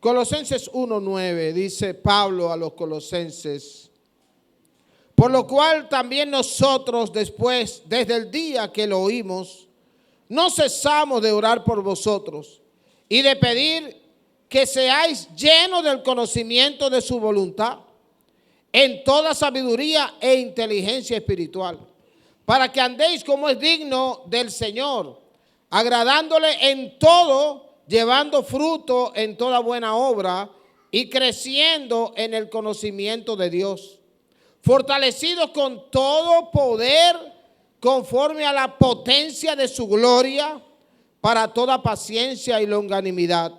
Colosenses 1:9 dice Pablo a los colosenses: por lo cual también nosotros después, desde el día que lo oímos, no cesamos de orar por vosotros y de pedir que seáis llenos del conocimiento de su voluntad, en toda sabiduría e inteligencia espiritual, para que andéis como es digno del Señor, agradándole en todo, llevando fruto en toda buena obra y creciendo en el conocimiento de Dios, fortalecidos con todo poder conforme a la potencia de su gloria, para toda paciencia y longanimidad,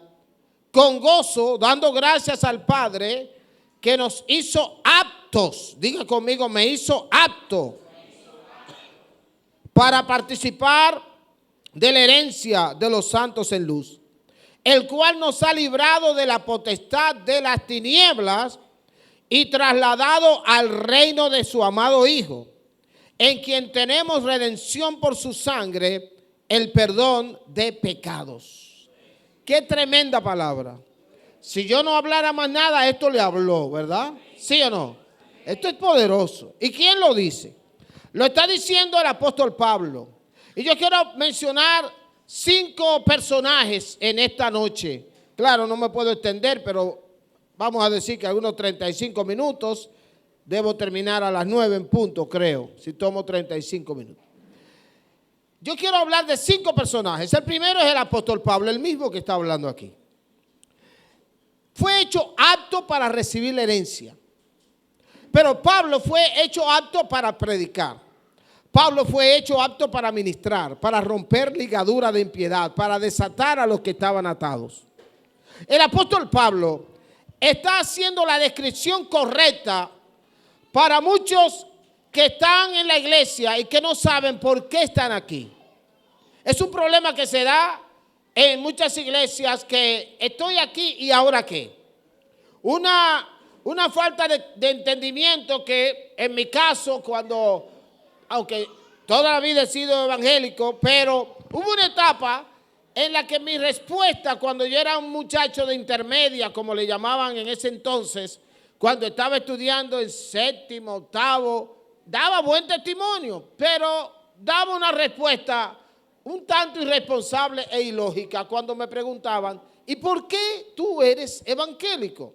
con gozo, dando gracias al Padre que nos hizo aptos, diga conmigo, me hizo apto, para participar de la herencia de los santos en luz, el cual nos ha librado de la potestad de las tinieblas y trasladado al reino de su amado Hijo, en quien tenemos redención por su sangre, el perdón de pecados. Qué tremenda palabra. Si yo no hablara más nada, esto le habló, ¿verdad? ¿Sí o no? Esto es poderoso. ¿Y quién lo dice? Lo está diciendo el apóstol Pablo. Y yo quiero mencionar 5 personajes en esta noche. Claro, no me puedo extender, pero vamos a decir que algunos 35 minutos. Debo terminar a las 9 en punto, creo, si tomo 35 minutos. Yo quiero hablar de 5 personajes. El primero es el apóstol Pablo, el mismo que está hablando aquí. Fue hecho apto para recibir la herencia. Pero Pablo fue hecho apto para predicar. Pablo fue hecho apto para ministrar, para romper ligadura de impiedad, para desatar a los que estaban atados. El apóstol Pablo está haciendo la descripción correcta para muchos que están en la iglesia y que no saben por qué están aquí. Es un problema que se da en muchas iglesias, que estoy aquí y ahora qué. Una falta de entendimiento que en mi caso, aunque toda la vida he sido evangélico, pero hubo una etapa en la que mi respuesta, cuando yo era un muchacho de intermedia, como le llamaban en ese entonces, cuando estaba estudiando en 7º, 8º, daba buen testimonio, pero daba una respuesta un tanto irresponsable e ilógica cuando me preguntaban: ¿y por qué tú eres evangélico?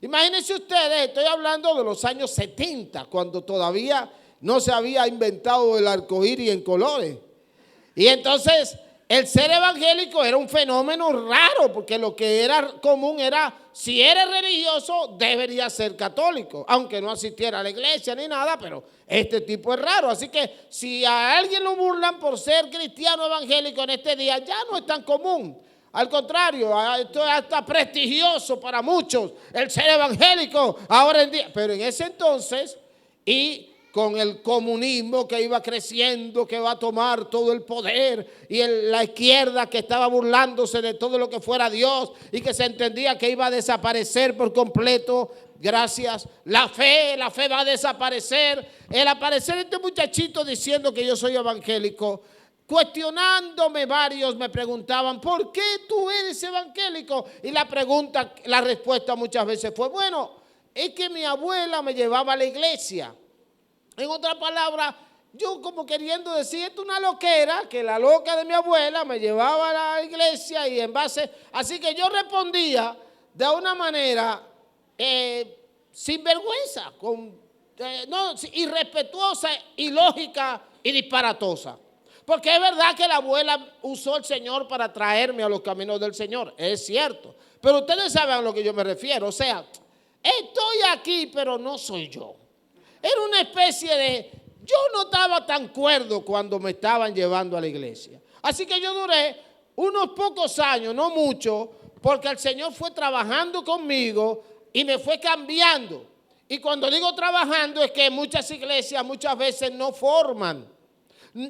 Imagínense ustedes, estoy hablando de los años 70, cuando todavía no se había inventado el arcoíris en colores. Y entonces el ser evangélico era un fenómeno raro, porque lo que era común era, si eres religioso, deberías ser católico, aunque no asistiera a la iglesia ni nada, pero este tipo es raro. Así que si a alguien lo burlan por ser cristiano evangélico en este día, ya no es tan común. Al contrario, esto es hasta prestigioso para muchos, el ser evangélico ahora en día. Pero en ese entonces, y con el comunismo que iba creciendo, que va a tomar todo el poder, y la izquierda que estaba burlándose de todo lo que fuera Dios, y que se entendía que iba a desaparecer por completo, gracias, la fe va a desaparecer. El aparecer de este muchachito diciendo que yo soy evangélico, cuestionándome, varios me preguntaban: ¿por qué tú eres evangélico? Y la respuesta muchas veces fue: bueno, es que mi abuela me llevaba a la iglesia. En otras palabras, yo como queriendo decir, esto es una loquera, que la loca de mi abuela me llevaba a la iglesia y en base... Así que yo respondía de una manera sin vergüenza, irrespetuosa, ilógica y disparatosa. Porque es verdad que la abuela usó el Señor para traerme a los caminos del Señor, es cierto. Pero ustedes saben a lo que yo me refiero, o sea, estoy aquí pero no soy yo. Era una especie de... Yo no estaba tan cuerdo cuando me estaban llevando a la iglesia. Así que yo duré unos pocos años, no mucho, porque el Señor fue trabajando conmigo y me fue cambiando. Y cuando digo trabajando es que muchas iglesias muchas veces no forman.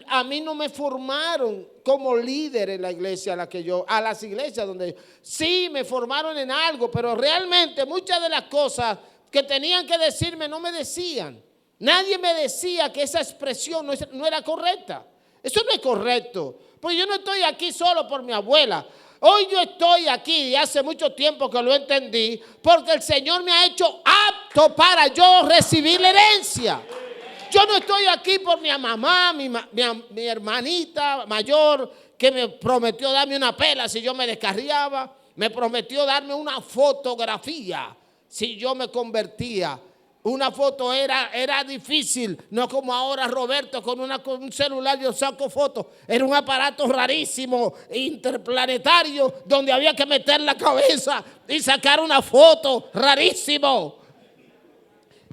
A mí no me formaron como líder en la iglesia a las iglesias donde sí me formaron en algo, pero realmente muchas de las cosas que tenían que decirme no me decían. Nadie me decía que esa expresión no era correcta. Eso no es correcto, porque yo no estoy aquí solo por mi abuela. Hoy yo estoy aquí y hace mucho tiempo que lo entendí, porque el Señor me ha hecho apto para yo recibir la herencia. Yo no estoy aquí por mi mamá, mi hermanita mayor, que me prometió darme una pela si yo me descarriaba. Me prometió darme una fotografía si yo me convertía. Una foto era difícil, no como ahora Roberto con un celular yo saco fotos. Era un aparato rarísimo, interplanetario, donde había que meter la cabeza y sacar una foto, rarísimo.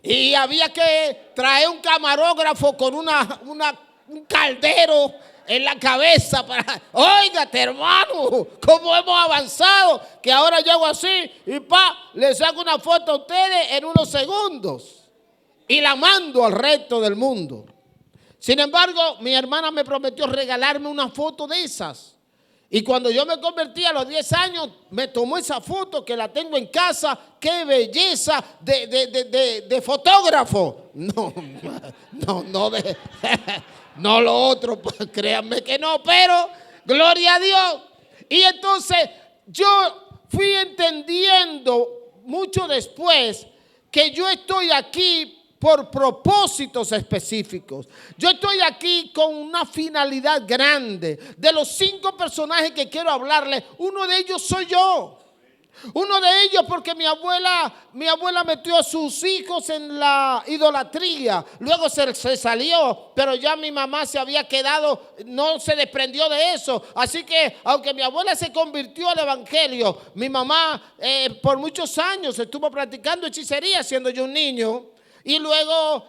Y había que traer un camarógrafo con un caldero en la cabeza para, óigate hermano, cómo hemos avanzado, que ahora yo hago así y le saco una foto a ustedes en unos segundos y la mando al resto del mundo. Sin embargo, mi hermana me prometió regalarme una foto de esas. Y cuando yo me convertí a los 10 años, me tomó esa foto que la tengo en casa. ¡Qué belleza de fotógrafo! No, no lo otro, pues créanme que no, pero gloria a Dios. Y entonces yo fui entendiendo mucho después que yo estoy aquí por propósitos específicos. Yo estoy aquí con una finalidad grande. De los 5 personajes que quiero hablarles, uno de ellos soy yo. Uno de ellos porque mi abuela metió a sus hijos en la idolatría. Luego se salió, pero ya mi mamá se había quedado, no se desprendió de eso. Así que aunque mi abuela se convirtió al evangelio, mi mamá por muchos años estuvo practicando hechicería siendo yo un niño. Y luego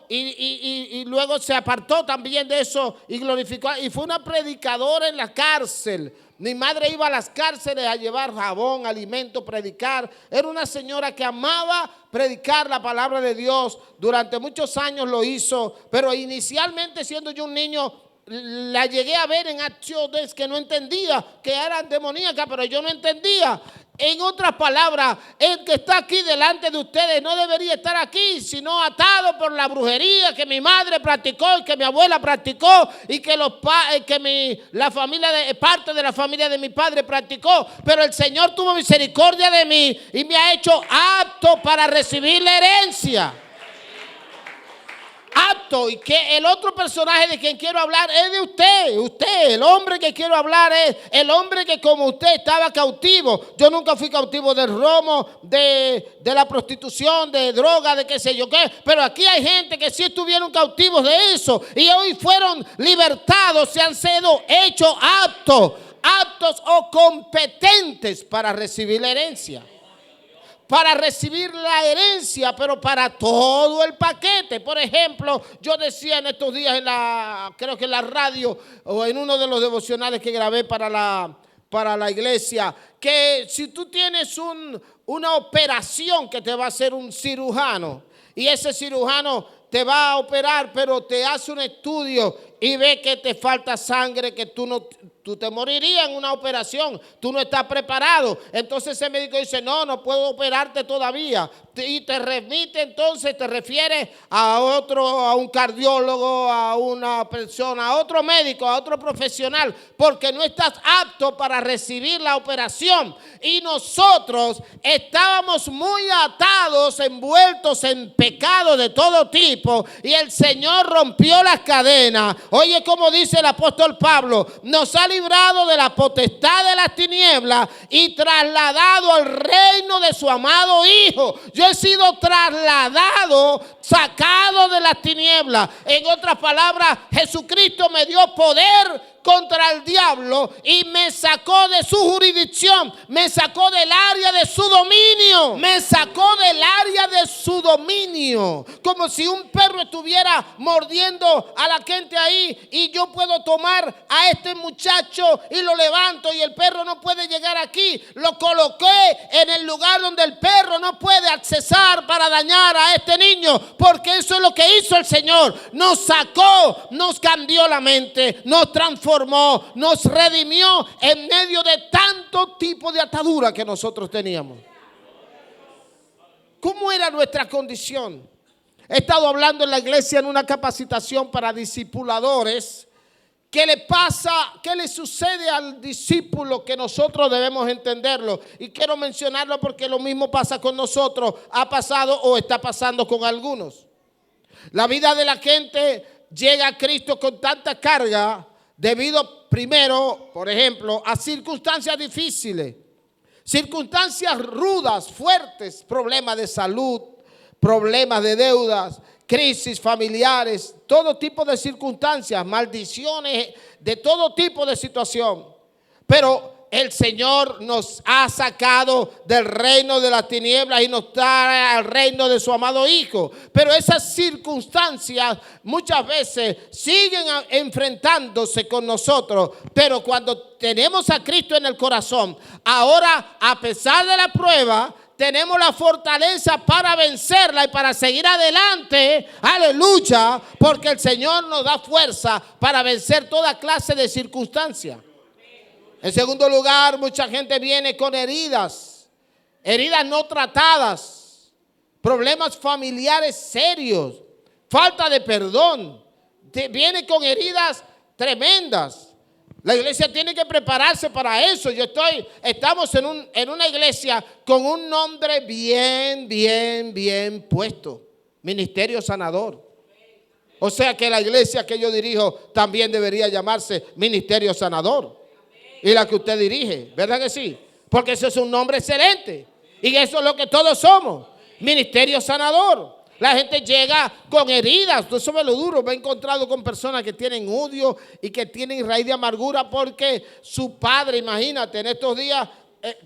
se apartó también de eso y glorificó. Y fue una predicadora en la cárcel. Mi madre iba a las cárceles a llevar jabón, alimento, predicar. Era una señora que amaba predicar la palabra de Dios. Durante muchos años lo hizo. Pero inicialmente, siendo yo un niño, la llegué a ver en acciones que no entendía, que eran demoníacas, pero yo no entendía. En otras palabras, el que está aquí delante de ustedes no debería estar aquí, sino atado por la brujería que mi madre practicó y que mi abuela practicó y que parte de la familia de mi padre practicó. Pero el Señor tuvo misericordia de mí y me ha hecho apto para recibir la herencia. Apto. Y que el otro personaje de quien quiero hablar es de usted, el hombre que quiero hablar es el hombre que como usted estaba cautivo. Yo nunca fui cautivo del romo, de la prostitución, de droga, de qué sé yo qué, pero aquí hay gente que sí estuvieron cautivos de eso y hoy fueron libertados, se han sido hechos aptos o competentes para recibir la herencia. Para recibir la herencia, pero para todo el paquete. Por ejemplo, yo decía en estos días creo que en la radio o en uno de los devocionales que grabé para la iglesia, que si tú tienes una operación que te va a hacer un cirujano y ese cirujano te va a operar, pero te hace un estudio y ve que te falta sangre, que tú te morirías en una operación, tú no estás preparado. Entonces ese médico dice, no puedo operarte todavía. Y te remite, entonces te refiere a un cardiólogo, a una persona, a otro médico, a otro profesional, porque no estás apto para recibir la operación. Y nosotros estábamos muy atados, envueltos en pecado de todo tipo, y el Señor rompió las cadenas. Oye, como dice el apóstol Pablo, nos ha librado de la potestad de las tinieblas y trasladado al reino de su amado Hijo. Yo he sido trasladado, sacado de las tinieblas. En otras palabras, Jesucristo me dio poder contra el diablo y me sacó de su jurisdicción, me sacó del área de su dominio, como si un perro estuviera mordiendo a la gente ahí y yo puedo tomar a este muchacho y lo levanto y el perro no puede llegar aquí. Lo coloqué en el lugar donde el perro no puede accesar para dañar a este niño, porque eso es lo que hizo el Señor. Nos sacó, nos cambió la mente, nos transformó, nos redimió en medio de tanto tipo de atadura que nosotros teníamos. ¿Cómo era nuestra condición? He estado hablando en la iglesia en una capacitación para discipuladores ¿Qué le pasa? ¿Qué le sucede al discípulo que nosotros debemos entenderlo? Y quiero mencionarlo porque lo mismo pasa con nosotros, ha pasado o está pasando con algunos. La vida de la gente llega a Cristo con tanta carga debido primero, por ejemplo, a circunstancias difíciles, circunstancias rudas, fuertes, problemas de salud, problemas de deudas, crisis familiares, todo tipo de circunstancias, maldiciones, de todo tipo de situación. Pero el Señor nos ha sacado del reino de las tinieblas y nos trae al reino de su amado Hijo. Pero esas circunstancias muchas veces siguen enfrentándose con nosotros. Pero cuando tenemos a Cristo en el corazón, ahora a pesar de la prueba, tenemos la fortaleza para vencerla y para seguir adelante, aleluya, porque el Señor nos da fuerza para vencer toda clase de circunstancias. En segundo lugar, mucha gente viene con heridas no tratadas, problemas familiares serios, falta de perdón, viene con heridas tremendas. La iglesia tiene que prepararse para eso. Estamos en una iglesia con un nombre bien puesto. Ministerio Sanador. O sea que la iglesia que yo dirijo también debería llamarse Ministerio Sanador. Y la que usted dirige, ¿verdad que sí? Porque eso es un nombre excelente. Y eso es lo que todos somos. Ministerio Sanador. La gente llega con heridas, eso es lo duro. Me he encontrado con personas que tienen odio y que tienen raíz de amargura porque su padre, imagínate, en estos días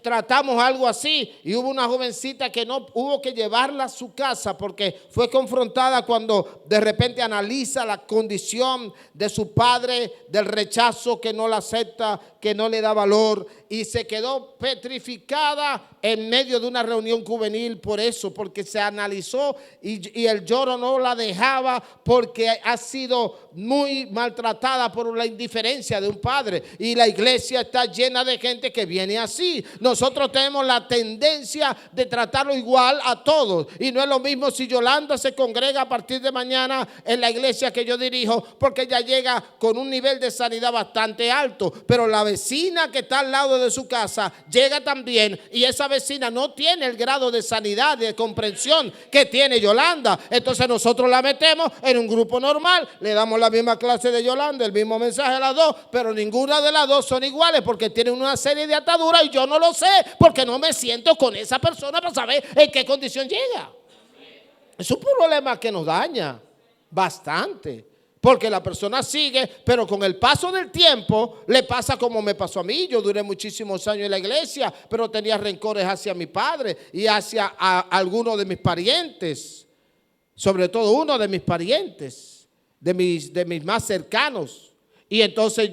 tratamos algo así y hubo una jovencita que no hubo que llevarla a su casa porque fue confrontada cuando de repente analiza la condición de su padre, del rechazo, que no la acepta, que no le da valor, y se quedó petrificada en medio de una reunión juvenil por eso, porque se analizó y el lloro no la dejaba porque ha sido muy maltratada por la indiferencia de un padre. Y la iglesia está llena de gente que viene así. Nosotros tenemos la tendencia de tratarlo igual a todos. Y no es lo mismo si Yolanda se congrega a partir de mañana en la iglesia que yo dirijo, porque ella llega con un nivel de sanidad bastante alto. Pero la vecina que está al lado de su casa llega también, y esa vecina no tiene el grado de sanidad, de comprensión que tiene Yolanda. Entonces nosotros la metemos en un grupo normal, le damos la misma clase de Yolanda, el mismo mensaje a las dos, pero ninguna de las dos son iguales porque tienen una serie de ataduras y yo no lo sé porque no me siento con esa persona para saber en qué condición llega. Es un problema que nos daña bastante. Porque la persona sigue, pero con el paso del tiempo le pasa como me pasó a mí. Yo duré muchísimos años en la iglesia, pero tenía rencores hacia mi padre y hacia algunos de mis parientes. Sobre todo uno de mis parientes, de mis más cercanos. Y entonces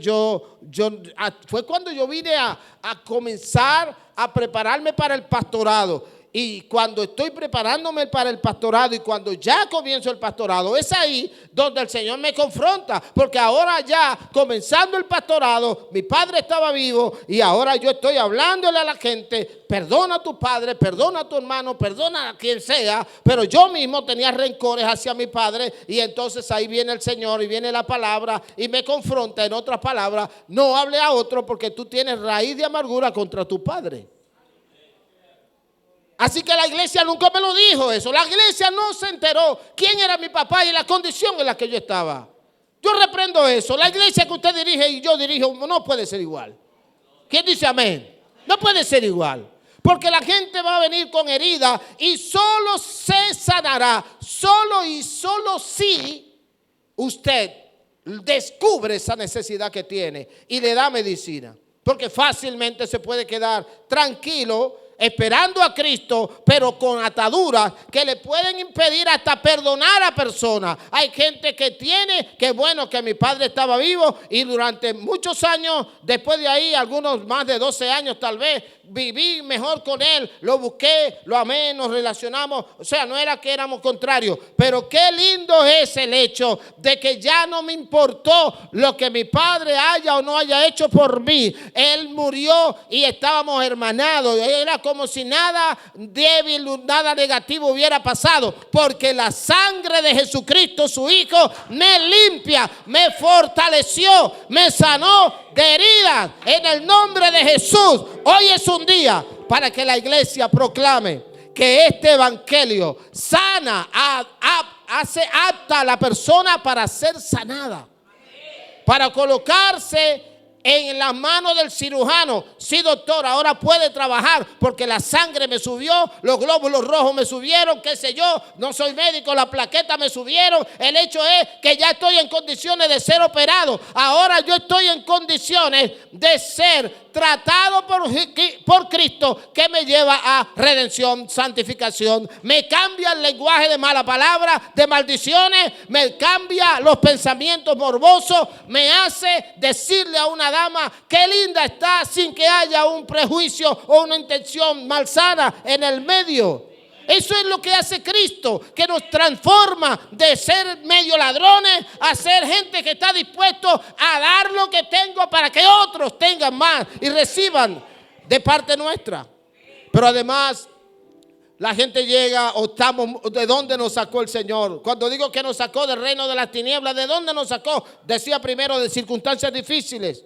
fue cuando yo vine a comenzar a prepararme para el pastorado. Y cuando estoy preparándome para el pastorado y cuando ya comienzo el pastorado, es ahí donde el Señor me confronta. Porque ahora ya, comenzando el pastorado, mi padre estaba vivo y ahora yo estoy hablándole a la gente: perdona a tu padre, perdona a tu hermano, perdona a quien sea. Pero yo mismo tenía rencores hacia mi padre, y entonces ahí viene el Señor y viene la palabra y me confronta. En otras palabras, no hable a otro porque tú tienes raíz de amargura contra tu padre. Así que la iglesia nunca me lo dijo eso. La iglesia no se enteró quién era mi papá y la condición en la que yo estaba. Yo reprendo eso. La iglesia que usted dirige y yo dirijo no puede ser igual. ¿Quién dice amén? No puede ser igual. Porque la gente va a venir con herida y solo se sanará. Solo y solo si usted descubre esa necesidad que tiene y le da medicina. Porque fácilmente se puede quedar tranquilo esperando a Cristo, pero con ataduras que le pueden impedir hasta perdonar a personas. Hay gente que bueno, que mi padre estaba vivo y durante muchos años, después de ahí, algunos más de 12 años tal vez, viví mejor con él, lo busqué, lo amé, nos relacionamos. O sea, no era que éramos contrarios, pero qué lindo es el hecho de que ya no me importó lo que mi padre haya o no haya hecho por mí. Él murió y estábamos hermanados. Era como si nada débil, nada negativo hubiera pasado, porque la sangre de Jesucristo, su Hijo, me limpia, me fortaleció, me sanó de heridas. En el nombre de Jesús, hoy es un día para que la iglesia proclame que este evangelio sana, hace apta a la persona para ser sanada, para colocarse en las manos del cirujano. Sí, doctor, ahora puede trabajar porque la sangre me subió, los glóbulos rojos me subieron, qué sé yo, no soy médico, la plaqueta me subieron. El hecho es que ya estoy en condiciones de ser operado. Ahora yo estoy en condiciones de ser tratado por Cristo, que me lleva a redención, santificación. Me cambia el lenguaje de mala palabra, de maldiciones, me cambia los pensamientos morbosos, me hace decirle a una dama qué linda está sin que haya un prejuicio o una intención malsana en el medio. Eso es lo que hace Cristo, que nos transforma de ser medio ladrones a ser gente que está dispuesto a dar lo que tengo para que otros tengan más y reciban de parte nuestra. Pero además, la gente llega o estamos, ¿de dónde nos sacó el Señor? Cuando digo que nos sacó del reino de las tinieblas, ¿de dónde nos sacó? Decía primero de circunstancias difíciles.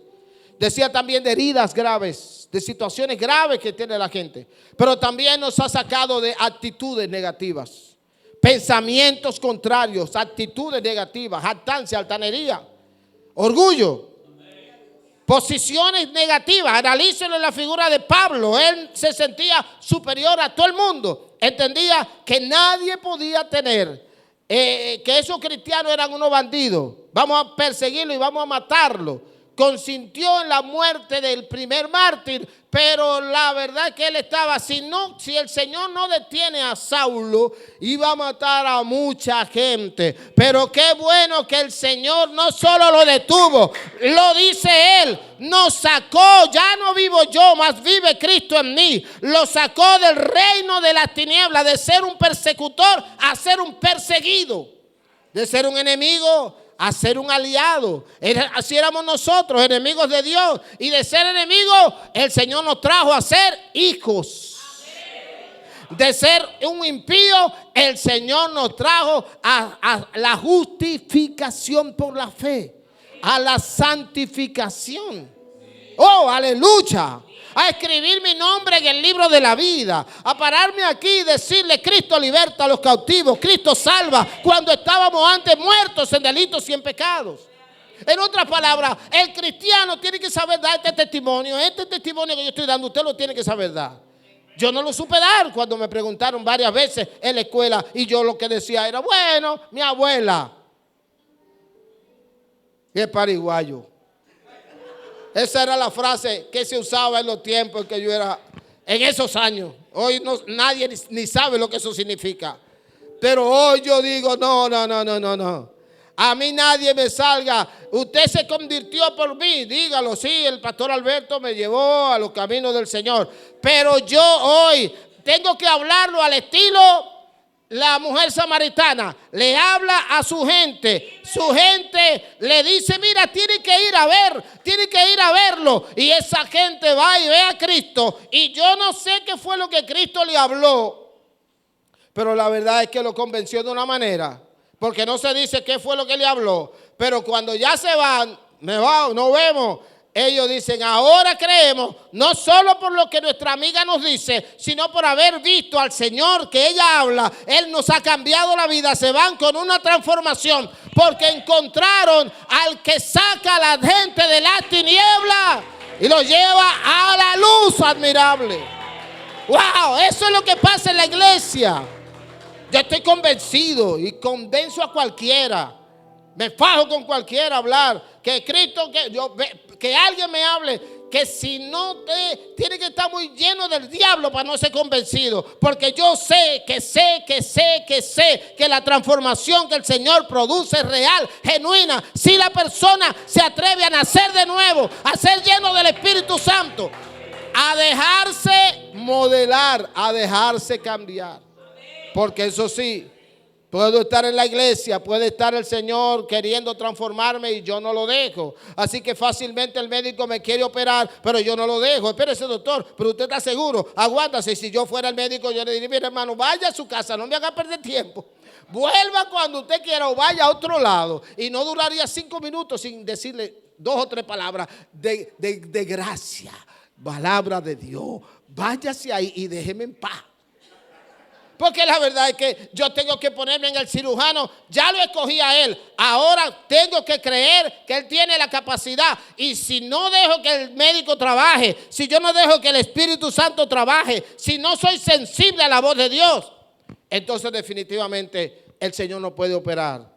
Decía también de heridas graves, de situaciones graves que tiene la gente. Pero también nos ha sacado de actitudes negativas, pensamientos contrarios, actitudes negativas, jactancia, altanería, orgullo, posiciones negativas. Analícenlo en la figura de Pablo. Él se sentía superior a todo el mundo. Entendía que nadie podía tener, que esos cristianos eran unos bandidos. Vamos a perseguirlo y vamos a matarlo. Consintió en la muerte del primer mártir, pero la verdad es que él estaba, si el Señor no detiene a Saulo, iba a matar a mucha gente. Pero qué bueno que el Señor no solo lo detuvo, lo dice él, nos sacó, ya no vivo yo, mas vive Cristo en mí. Lo sacó del reino de las tinieblas, de ser un persecutor a ser un perseguido, de ser un enemigo a ser un aliado. Así éramos nosotros, enemigos de Dios. Y de ser enemigos, el Señor nos trajo a ser hijos. De ser un impío, el Señor nos trajo a la justificación por la fe, a la santificación. ¡Oh, aleluya! A escribir mi nombre en el libro de la vida, a pararme aquí y decirle: Cristo liberta a los cautivos, Cristo salva, cuando estábamos antes muertos en delitos y en pecados. En otras palabras, el cristiano tiene que saber dar este testimonio que yo estoy dando, usted lo tiene que saber dar. Yo no lo supe dar cuando me preguntaron varias veces en la escuela, y yo lo que decía era: bueno, mi abuela es pariguayo. Esa era la frase que se usaba en los tiempos en que yo era, en esos años. Hoy nadie ni sabe lo que eso significa. Pero hoy yo digo: no. A mí nadie me salga. Usted se convirtió por mí. Dígalo, sí, el pastor Alberto me llevó a los caminos del Señor. Pero yo hoy tengo que hablarlo al estilo la mujer samaritana. Le habla a su gente. Su gente le dice: mira, tiene que ir a verlo. Y esa gente va y ve a Cristo. Y yo no sé qué fue lo que Cristo le habló, pero la verdad es que lo convenció de una manera, porque no se dice qué fue lo que le habló. Pero cuando ya se van, nos vemos, ellos dicen: ahora creemos, no solo por lo que nuestra amiga nos dice, sino por haber visto al Señor que ella habla. Él nos ha cambiado la vida. Se van con una transformación, porque encontraron al que saca a la gente de las tinieblas y lo lleva a la luz admirable. ¡Wow! Eso es lo que pasa en la iglesia. Yo estoy convencido y convenzo a cualquiera. Me fajo con cualquiera a hablar. Que Cristo, que alguien me hable, que si no tiene que estar muy lleno del diablo para no ser convencido. Porque yo sé que la transformación que el Señor produce es real, genuina. Si la persona se atreve a nacer de nuevo, a ser lleno del Espíritu Santo. a dejarse modelar, a dejarse cambiar. Porque eso sí, puedo estar en la iglesia, puede estar el Señor queriendo transformarme y yo no lo dejo. Así que fácilmente el médico me quiere operar, pero yo no lo dejo. Espérese, doctor, pero usted está seguro, aguántase. Si yo fuera el médico, yo le diría, mire hermano, vaya a su casa, no me haga perder tiempo. Vuelva cuando usted quiera o vaya a otro lado. Y no duraría 5 minutos sin decirle 2 o 3 palabras de gracia, palabra de Dios. Váyase ahí y déjeme en paz. Porque la verdad es que yo tengo que ponerme en el cirujano. Ya lo escogí a él. Ahora tengo que creer que él tiene la capacidad. Y si no dejo que el médico trabaje, si yo no dejo que el Espíritu Santo trabaje, si no soy sensible a la voz de Dios, entonces definitivamente el Señor no puede operar.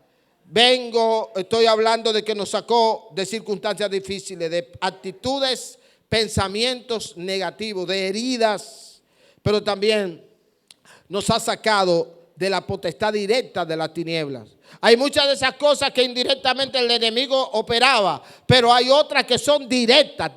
Estoy hablando de que nos sacó de circunstancias difíciles, de actitudes, pensamientos negativos, de heridas, pero también nos ha sacado de la potestad directa de las tinieblas. Hay muchas de esas cosas que indirectamente el enemigo operaba, pero hay otras que son directas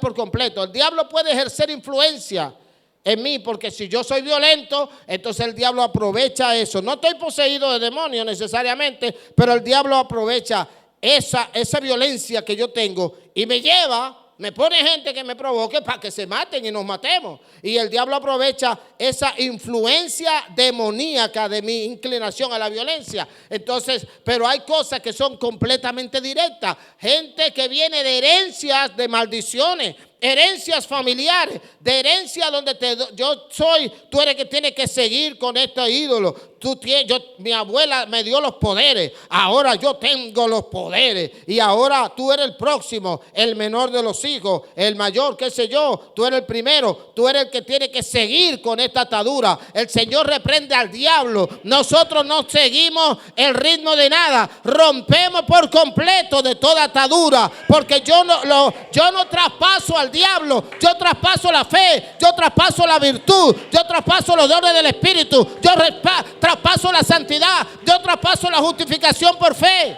por completo. El diablo puede ejercer influencia en mí, porque si yo soy violento, entonces el diablo aprovecha eso. No estoy poseído de demonios necesariamente, pero el diablo aprovecha esa violencia que yo tengo y me pone gente que me provoque para que se maten y nos matemos. Y el diablo aprovecha esa influencia demoníaca de mi inclinación a la violencia. Entonces, pero hay cosas que son completamente directas. Gente que viene de herencias de maldiciones, herencias familiares, de herencia donde tú eres que tiene que seguir con este ídolo. Mi abuela me dio los poderes, ahora yo tengo los poderes y ahora tú eres el próximo, el menor de los hijos, el mayor, qué sé yo, tú eres el primero, tú eres el que tiene que seguir con esta atadura. El Señor reprende al diablo. Nosotros no seguimos el ritmo de nada, rompemos por completo de toda atadura, porque yo no traspaso al diablo, yo traspaso la fe, yo traspaso la virtud, yo traspaso los dones del Espíritu, yo traspaso la santidad, yo traspaso la justificación por fe.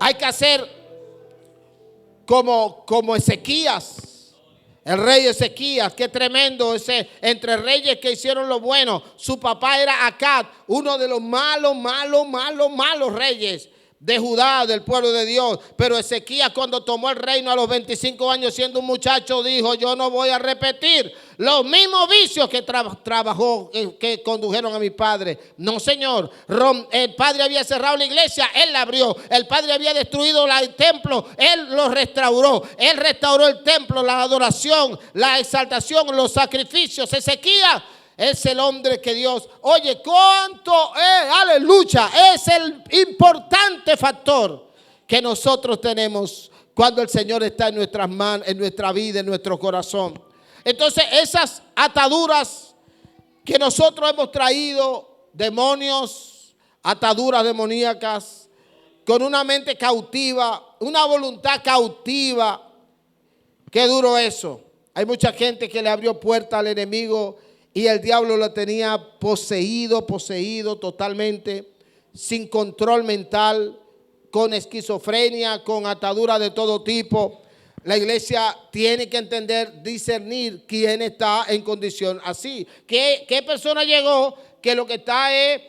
Hay que hacer como Ezequías, el rey Ezequías. Qué tremendo ese, entre reyes que hicieron lo bueno. Su papá era Acab, uno de los malos reyes de Judá, del pueblo de Dios. Pero Ezequías, cuando tomó el reino a los 25 años siendo un muchacho, dijo: yo no voy a repetir los mismos vicios que que condujeron a mi padre. No, señor. El padre había cerrado la iglesia, él la abrió. El padre había destruido el templo, él lo restauró. Él restauró el templo, la adoración, la exaltación, los sacrificios. Ezequías es el hombre que Dios, oye, cuánto es, aleluya, es el importante factor que nosotros tenemos cuando el Señor está en nuestras manos, en nuestra vida, en nuestro corazón. Entonces, esas ataduras que nosotros hemos traído, demonios, ataduras demoníacas, con una mente cautiva, una voluntad cautiva, qué duro eso. Hay mucha gente que le abrió puerta al enemigo y el diablo lo tenía poseído totalmente, sin control mental, con esquizofrenia, con ataduras de todo tipo. La iglesia tiene que entender, discernir quién está en condición así. ¿Qué persona llegó que lo que está es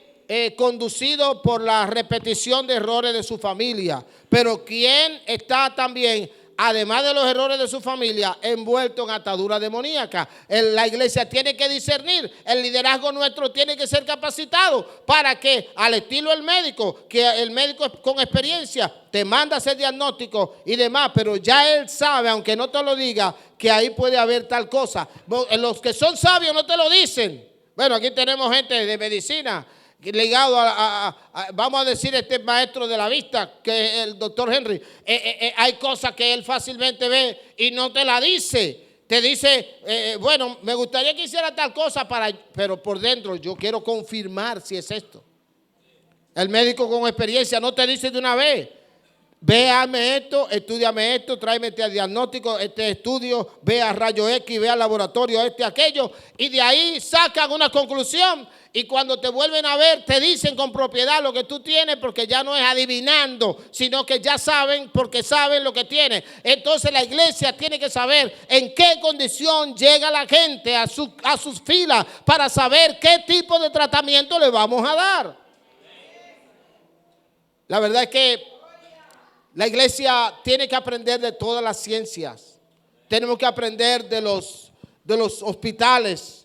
conducido por la repetición de errores de su familia? Pero quién está también, además de los errores de su familia, envuelto en atadura demoníaca. La iglesia tiene que discernir. El liderazgo nuestro tiene que ser capacitado para que, al estilo del médico, que el médico con experiencia te manda a hacer diagnóstico y demás, pero ya él sabe, aunque no te lo diga, que ahí puede haber tal cosa. Los que son sabios no te lo dicen. Bueno, aquí tenemos gente de medicina ligado vamos a decir, este maestro de la vista, que es el doctor Henry. Hay cosas que él fácilmente ve y no te la dice. Te dice, bueno, me gustaría que hiciera tal cosa, pero por dentro yo quiero confirmar si es esto. El médico con experiencia no te dice de una vez. Véame esto, estúdiame esto, tráeme este diagnóstico, este estudio, vea rayo X, vea laboratorio, aquello, y de ahí sacan una conclusión. Y cuando te vuelven a ver, te dicen con propiedad lo que tú tienes, porque ya no es adivinando, sino que ya saben, porque saben lo que tienes. Entonces la iglesia tiene que saber en qué condición llega la gente a sus filas para saber qué tipo de tratamiento le vamos a dar. La verdad es que la iglesia tiene que aprender de todas las ciencias. Tenemos que aprender de los hospitales.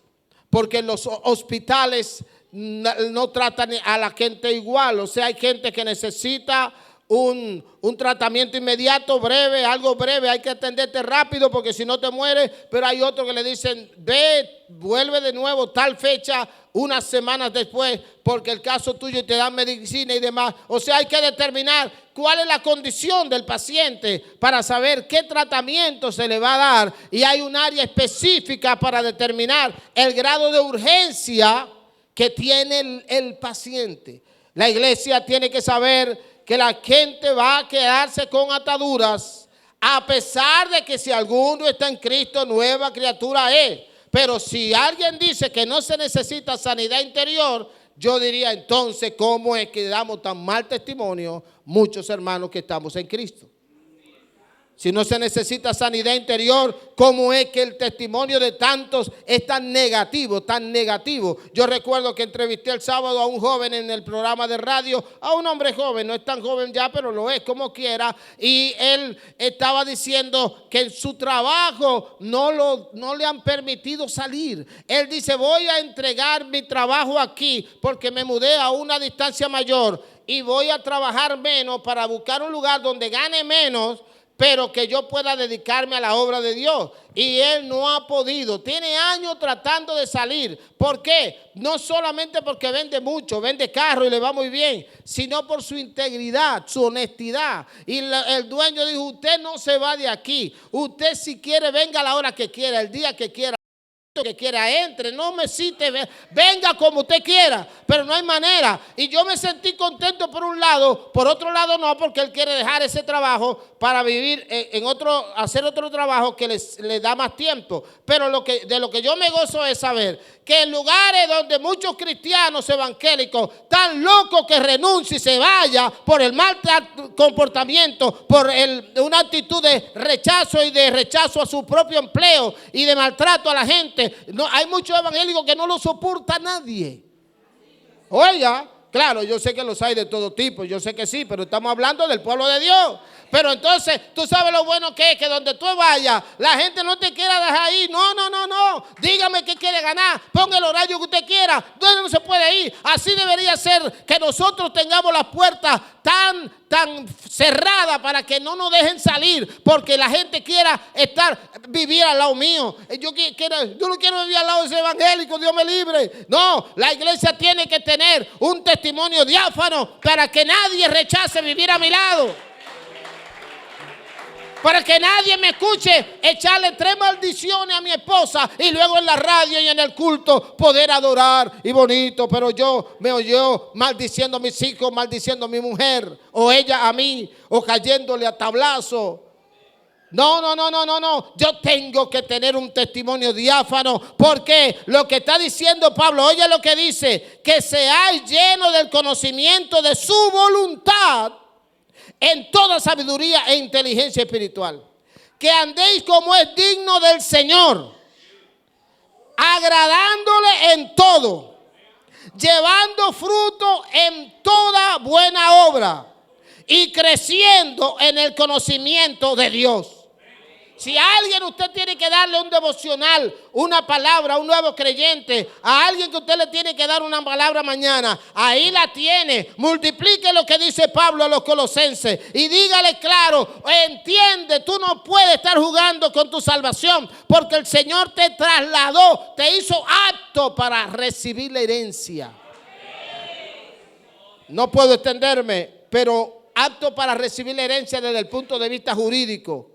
Porque los hospitales no tratan a la gente igual. O sea, hay gente que necesita un tratamiento inmediato, breve, algo breve. Hay que atenderte rápido porque si no te mueres. Pero hay otros que le dicen, ve, vuelve de nuevo tal fecha, unas semanas después, porque el caso tuyo te dan medicina y demás. O sea, hay que determinar cuál es la condición del paciente para saber qué tratamiento se le va a dar. Y hay un área específica para determinar el grado de urgencia que tiene el paciente. La iglesia tiene que saber que la gente va a quedarse con ataduras, a pesar de que si alguno está en Cristo, nueva criatura es. Pero si alguien dice que no se necesita sanidad interior, yo diría entonces, ¿cómo es que damos tan mal testimonio muchos hermanos que estamos en Cristo? Si no se necesita sanidad interior, ¿cómo es que el testimonio de tantos es tan negativo, tan negativo? Yo recuerdo que entrevisté el sábado a un joven en el programa de radio, a un hombre joven, no es tan joven ya, pero lo es como quiera, y él estaba diciendo que en su trabajo no le han permitido salir. Él dice, voy a entregar mi trabajo aquí porque me mudé a una distancia mayor y voy a trabajar menos para buscar un lugar donde gane menos, pero que yo pueda dedicarme a la obra de Dios. Y él no ha podido. Tiene años tratando de salir. ¿Por qué? No solamente porque vende mucho, vende carro y le va muy bien, sino por su integridad, su honestidad. Y el dueño dijo, usted no se va de aquí. Usted si quiere venga a la hora que quiera, el día que quiera. Que quiera entre, no me cite, venga como usted quiera, pero no hay manera. Y yo me sentí contento por un lado, por otro lado no, porque él quiere dejar ese trabajo para vivir hacer otro trabajo que le da más tiempo. Pero de lo que yo me gozo es saber que en lugares donde muchos cristianos evangélicos están locos que renuncie y se vaya por el mal comportamiento, por una actitud de rechazo y de rechazo a su propio empleo y de maltrato a la gente. No, hay muchos evangélicos que no lo soporta nadie. Oiga, claro, yo sé que los hay de todo tipo, yo sé que sí, pero estamos hablando del pueblo de Dios. Pero entonces, tú sabes lo bueno que es que donde tú vayas, la gente no te quiera dejar ahí. No. Dígame qué quiere ganar. Ponga el horario que usted quiera. ¿Dónde no se puede ir? Así debería ser que nosotros tengamos las puertas tan cerradas para que no nos dejen salir. Porque la gente quiera vivir al lado mío. Yo no quiero vivir al lado de ese evangélico, Dios me libre. No, la iglesia tiene que tener un testimonio diáfano para que nadie rechace vivir a mi lado. Para que nadie me escuche echarle 3 maldiciones a mi esposa y luego en la radio y en el culto poder adorar y bonito. Pero yo me oyó maldiciendo a mis hijos, maldiciendo a mi mujer, o ella a mí, o cayéndole a tablazo. No. Yo tengo que tener un testimonio diáfano, porque lo que está diciendo Pablo, oye lo que dice, que seáis llenos del conocimiento de su voluntad en toda sabiduría e inteligencia espiritual, que andéis como es digno del Señor, agradándole en todo, llevando fruto en toda buena obra y creciendo en el conocimiento de Dios. Si a alguien usted tiene que darle un devocional, una palabra a un nuevo creyente, a alguien que usted le tiene que dar una palabra mañana, ahí la tiene. Multiplique lo que dice Pablo a los colosenses y dígale claro, entiende, tú no puedes estar jugando con tu salvación, porque el Señor te trasladó, te hizo apto para recibir la herencia. No puedo extenderme, pero apto para recibir la herencia desde el punto de vista jurídico.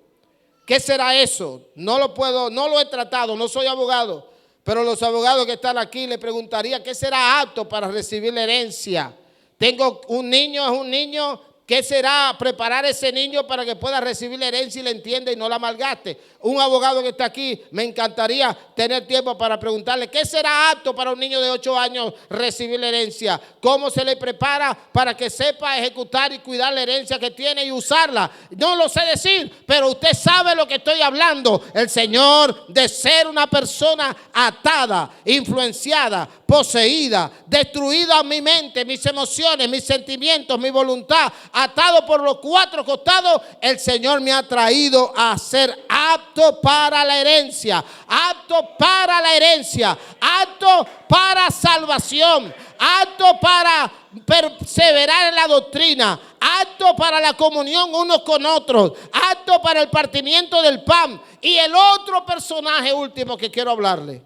¿Qué será eso? No lo he tratado, no soy abogado, pero los abogados que están aquí le preguntaría qué será apto para recibir la herencia. Tengo un niño, es un niño, ¿Qué será preparar a ese niño para que pueda recibir la herencia y la entienda y no la malgaste? Un abogado que está aquí, me encantaría tener tiempo para preguntarle, ¿qué será apto para un niño de 8 años recibir la herencia? ¿Cómo se le prepara para que sepa ejecutar y cuidar la herencia que tiene y usarla? No lo sé decir, pero usted sabe lo que estoy hablando. El Señor, de ser una persona atada, influenciada, poseída, destruida a mi mente, mis emociones, mis sentimientos, mi voluntad, atado por los 4 costados, el Señor me ha traído a ser apto para la herencia, apto para la herencia, apto para salvación, apto para perseverar en la doctrina, apto para la comunión unos con otros, apto para el partimiento del pan. Y el otro personaje último que quiero hablarle,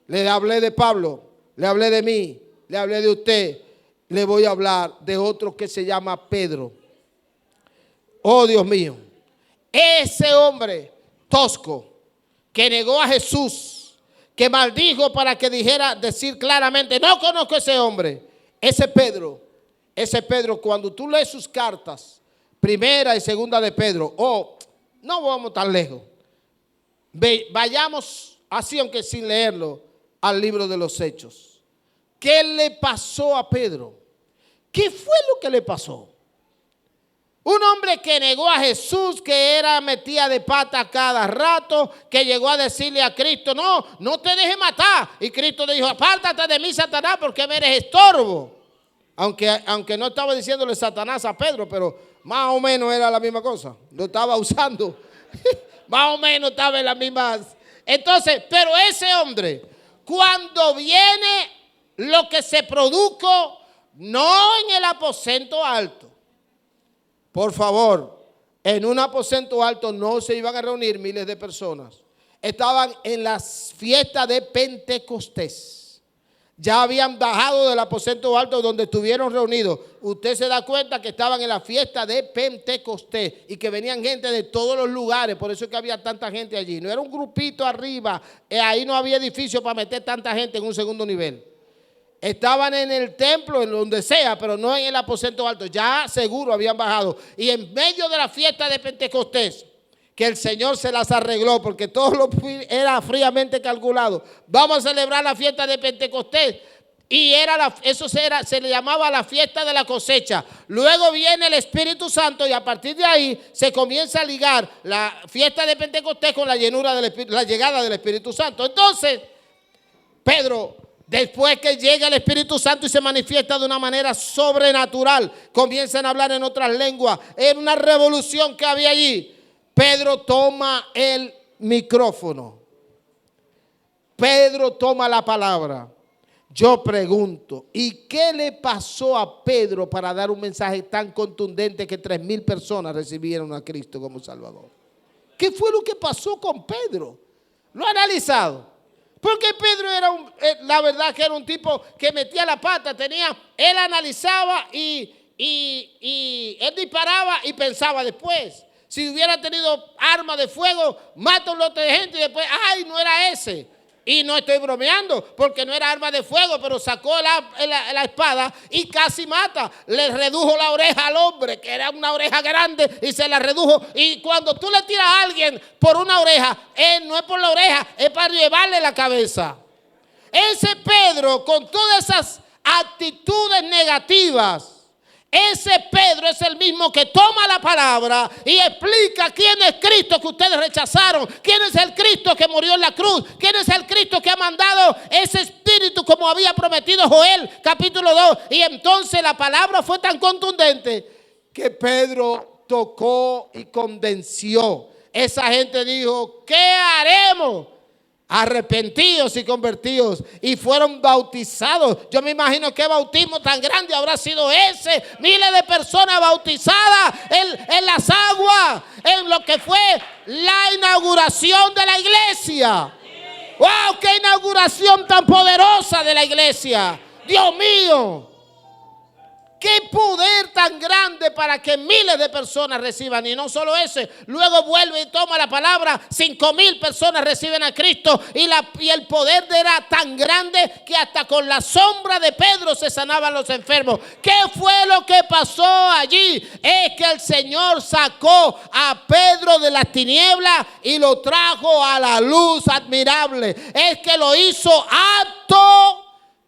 le hablé de Pablo, le hablé de mí, le hablé de usted, le voy a hablar de otro que se llama Pedro. Oh, Dios mío, ese hombre tosco que negó a Jesús, que maldijo para que decir claramente, no conozco a ese hombre. Ese Pedro, cuando tú lees sus cartas, primera y segunda de Pedro, no vamos tan lejos. Vayamos así, aunque sin leerlo, al libro de los Hechos. ¿Qué le pasó a Pedro? ¿Qué fue lo que le pasó? Un hombre que negó a Jesús, que era metida de pata cada rato, que llegó a decirle a Cristo, no te dejes matar. Y Cristo le dijo, apártate de mí, Satanás, porque me eres estorbo. Aunque no estaba diciéndole Satanás a Pedro, pero más o menos era la misma cosa. Lo estaba usando. Más o menos estaba en las mismas. Entonces, pero ese hombre, cuando viene lo que se produjo, no en el aposento alto. Por favor, en un aposento alto no se iban a reunir miles de personas. Estaban en las fiestas de Pentecostés. Ya habían bajado del aposento alto donde estuvieron reunidos. Usted se da cuenta que estaban en la fiesta de Pentecostés y que venían gente de todos los lugares. Por eso es que había tanta gente allí. No era un grupito arriba. Ahí no había edificio para meter tanta gente en un segundo nivel. Estaban en el templo, en donde sea, pero no en el aposento alto. Ya seguro habían bajado. Y en medio de la fiesta de Pentecostés, que el Señor se las arregló, porque todo lo era fríamente calculado. Vamos a celebrar la fiesta de Pentecostés. Y se le llamaba la fiesta de la cosecha. Luego viene el Espíritu Santo y a partir de ahí se comienza a ligar la fiesta de Pentecostés con la llegada del Espíritu Santo. Entonces, Pedro, después que llega el Espíritu Santo y se manifiesta de una manera sobrenatural, comienzan a hablar en otras lenguas. Era una revolución que había allí. Pedro toma el micrófono. Pedro toma la palabra. Yo pregunto, ¿y qué le pasó a Pedro para dar un mensaje tan contundente que 3,000 personas recibieron a Cristo como Salvador? ¿Qué fue lo que pasó con Pedro? ¿Lo ha analizado? Porque Pedro era la verdad que era un tipo que metía la pata, él analizaba y él disparaba y pensaba después. Si hubiera tenido arma de fuego, mata un lote de gente y después, ¡ay, no era ese! Y no estoy bromeando, porque no era arma de fuego, pero sacó la espada y casi mata. Le redujo la oreja al hombre, que era una oreja grande, y se la redujo. Y cuando tú le tiras a alguien por una oreja, no es por la oreja, es para llevarle la cabeza. Ese Pedro, con todas esas actitudes negativas, ese Pedro es el mismo que toma la palabra y explica quién es Cristo que ustedes rechazaron, quién es el Cristo que murió en la cruz, quién es el Cristo que ha mandado ese espíritu como había prometido Joel capítulo 2. Y entonces la palabra fue tan contundente que Pedro tocó y convenció. Esa gente dijo, ¿qué haremos? Arrepentidos y convertidos, y fueron bautizados. Yo me imagino qué bautismo tan grande habrá sido ese. Miles de personas bautizadas en las aguas, en lo que fue la inauguración de la iglesia. ¡Wow! ¡Qué inauguración tan poderosa de la iglesia! ¡Dios mío! Qué poder tan grande para que miles de personas reciban. Y no solo ese, luego vuelve y toma la palabra, 5,000 personas reciben a Cristo. Y el poder era tan grande que hasta con la sombra de Pedro se sanaban los enfermos. ¿Qué fue lo que pasó allí? Es que el Señor sacó a Pedro de las tinieblas y lo trajo a la luz admirable. Es que lo hizo apto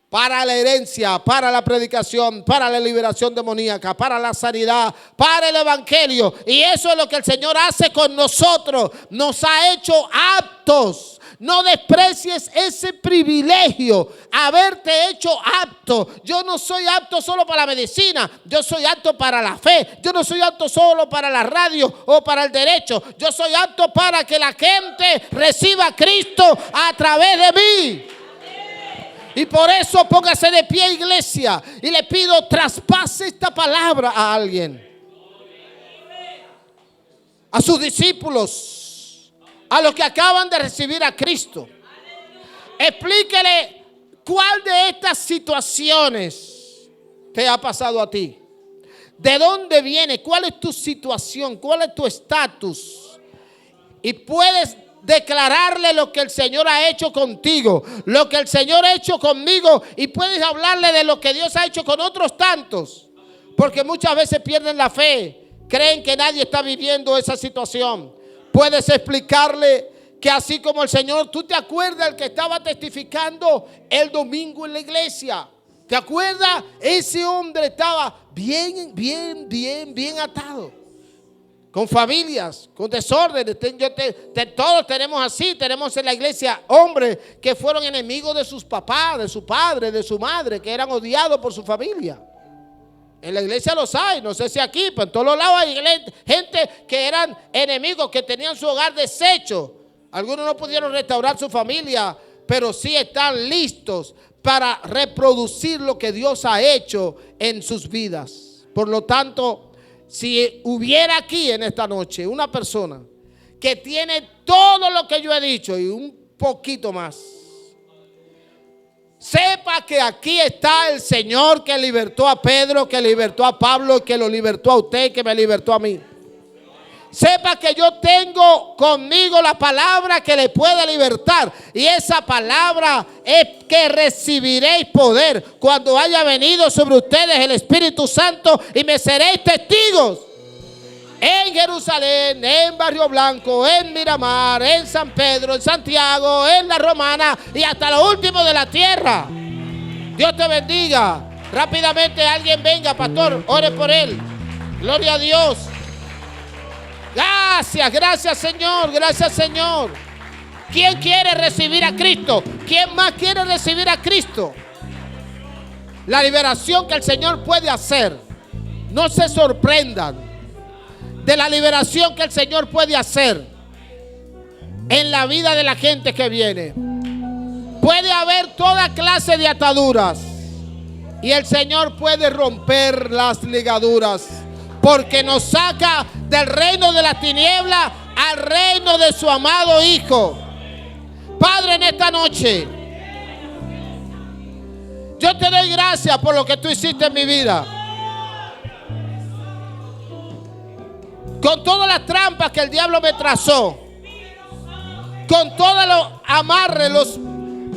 para la herencia, para la predicación, para la liberación demoníaca, para la sanidad, para el evangelio. Y eso es lo que el Señor hace con nosotros. Nos ha hecho aptos. No desprecies ese privilegio, haberte hecho apto. Yo no soy apto solo para la medicina, yo soy apto para la fe. Yo no soy apto solo para la radio o para el derecho. Yo soy apto para que la gente reciba a Cristo a través de mí. Y por eso póngase de pie, iglesia, y le pido, traspase esta palabra a alguien, a sus discípulos, a los que acaban de recibir a Cristo. Explíquele cuál de estas situaciones te ha pasado a ti. ¿De dónde viene? ¿Cuál es tu situación? ¿Cuál es tu estatus? Y puedes declararle lo que el Señor ha hecho contigo, lo que el Señor ha hecho conmigo, y puedes hablarle de lo que Dios ha hecho con otros tantos, porque muchas veces pierden la fe, creen que nadie está viviendo esa situación. Puedes explicarle que así como el Señor, tú te acuerdas el que estaba testificando el domingo en la iglesia, ¿te acuerdas? Ese hombre estaba bien atado, con familias, con desórdenes. Todos tenemos así. Tenemos en la iglesia hombres que fueron enemigos de sus papás, de su padre, de su madre, que eran odiados por su familia. En la iglesia los hay, no sé si aquí, pero en todos los lados hay gente que eran enemigos, que tenían su hogar deshecho. Algunos no pudieron restaurar su familia, pero sí están listos para reproducir lo que Dios ha hecho en sus vidas. Por lo tanto, si hubiera aquí en esta noche una persona que tiene todo lo que yo he dicho y un poquito más, sepa que aquí está el Señor que libertó a Pedro, que libertó a Pablo, que lo libertó a usted, que me libertó a mí. Sepa que yo tengo conmigo la palabra que le puede libertar. Y esa palabra es que recibiréis poder cuando haya venido sobre ustedes el Espíritu Santo, y me seréis testigos en Jerusalén, en Barrio Blanco, en Miramar, en San Pedro, en Santiago, en La Romana y hasta lo último de la tierra. Dios te bendiga. Rápidamente alguien venga, pastor, ore por él. Gloria a Dios. Gracias Señor, gracias Señor. ¿Quién quiere recibir a Cristo? ¿Quién más quiere recibir a Cristo? La liberación que el Señor puede hacer. No se sorprendan de la liberación que el Señor puede hacer en la vida de la gente que viene. Puede haber toda clase de ataduras y el Señor puede romper las ligaduras, porque nos saca del reino de la tiniebla al reino de su amado Hijo. Padre, en esta noche yo te doy gracias por lo que tú hiciste en mi vida. Con todas las trampas que el diablo me trazó, con todos los amarres,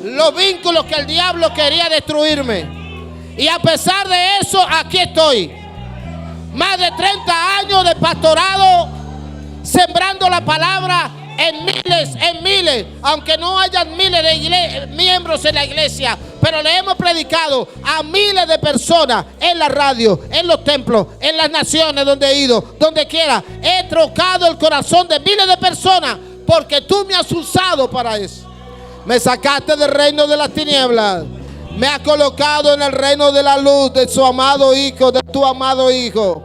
los vínculos que el diablo quería destruirme, y a pesar de eso, aquí estoy. Más de 30 años de pastorado, sembrando la palabra en miles, aunque no hayan miles de miembros en la iglesia, pero le hemos predicado a miles de personas en la radio, en los templos, en las naciones donde he ido, donde quiera. He trocado el corazón de miles de personas porque tú me has usado para eso. Me sacaste del reino de las tinieblas, me has colocado en el reino de la luz de su amado Hijo, de tu amado Hijo,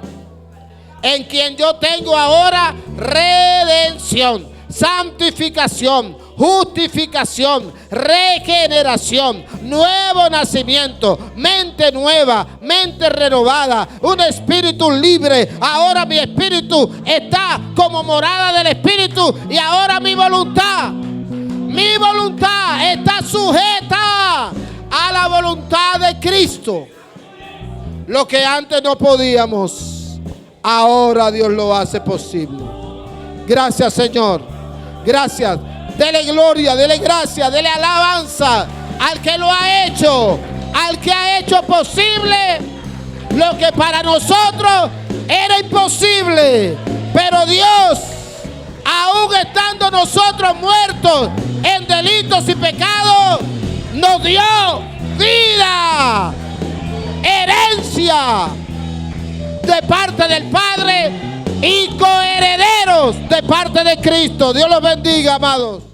en quien yo tengo ahora redención, santificación, justificación, regeneración, nuevo nacimiento, mente nueva, mente renovada, un espíritu libre. Ahora mi espíritu está como morada del Espíritu, y ahora mi voluntad está sujeta a la voluntad de Cristo. Lo que antes no podíamos, ahora Dios lo hace posible. Gracias, Señor. Gracias. Dele gloria, dele gracia, dele alabanza al que lo ha hecho, al que ha hecho posible lo que para nosotros era imposible. Pero Dios, aún estando nosotros muertos en delitos y pecados, nos dio vida, herencia de parte del Padre y coherederos de parte de Cristo. Dios los bendiga, amados.